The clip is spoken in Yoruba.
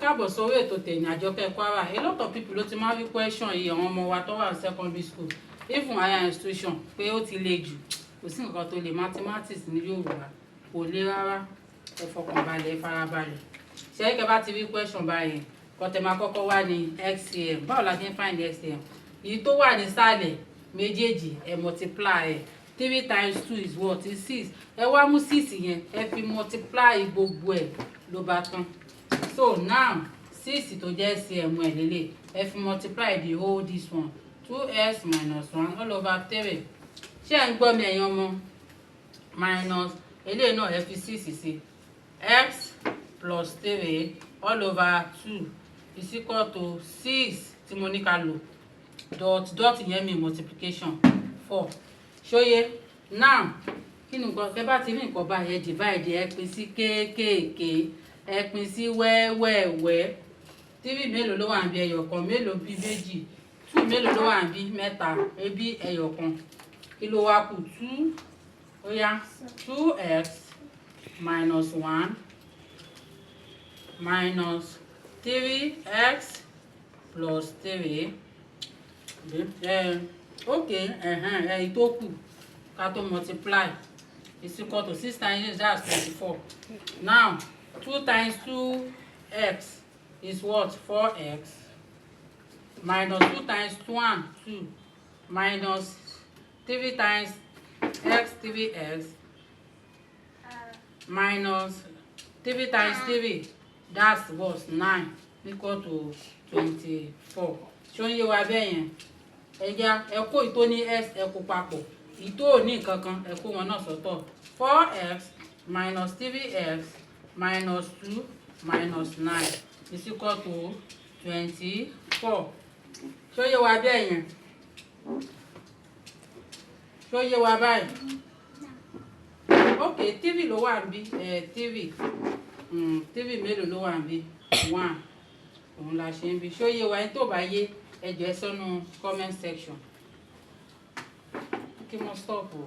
káàbọ̀ sórí ètò tèmi Àjọkẹ́ Kwara. A lot of people ló ti máa ń rí question yìí àwọn ọmọ wa tó wà secondary school even higher institution pé ó ti le jù kò sí nǹkan tó le mathematics ní Yorùbá kò le rárá ẹ fọkànbalẹ̀ ẹ farabalẹ̀ ṣé kẹ́ bá ti rí question báyìí kó tẹ́ máa kọ́kọ́ wá ní XCM báwo la ti ń find XCM èyí tó wà nísàlẹ̀ méjèèjì ẹ multiply ẹ 3 times 2 is what is 6 ẹ wá mú 6 yẹn ẹ fi multiply gbogbo ẹ ló bá tán. So now 6 tó jẹ́ LCM ẹ̀ lélẹ̀ ẹ fi multiply the whole this one 2x minus 1 all over 3 ṣé ẹ̀ ń gbọ́ mi ẹ̀yin ọmọ minus eléyìí náà ẹ fi 6 sí x plus 3 all over 2 is equal to 6 tí mo ní ká lò dot yẹn mi multiplication 4 ṣóyé now kí ni nǹkan tẹ́ bá ti rí nǹkan báyìí ẹ divide ẹ pín sí kéékèèké ẹ pín sí wẹ́wẹ́wẹ́ 3 mélòó ló wà níbi ẹyọ̀kan mélòó bí méjì 2 mélòó ló wà níbi mẹ́ta ẹbí ẹyọ̀kan kí ló wá kù 2 ó yá 2x minus 1 minus 3x plus 3 okay èyí tó kù ká tó multiply is equal to 6 times that's 24 now 2 times 2x is what 4x minus 2 times 1 2 minus 3 times x 3x minus 3 times 3 that's what 9 equal to 24 ṣó ń yé wa bẹ́ẹ̀ yẹn ẹja ẹ kó ìtó ní s ẹ kó papọ̀ ìtó ní kankan ẹ kó wọn náà sọ́tọ̀ 4x minus 3x minus 2 minus 9 is equal to 24 ṣó yé wa bẹ́ẹ̀ yẹn ṣó yé wa báyìí ok 3 ló wà níbí 3 mélòó ló wà níbí 1 òun la ṣe ń bí ṣó yé wa ẹni tó bá yé ẹ jọ̀ọ́ ẹ sọ́nù comment section kí mo stop o.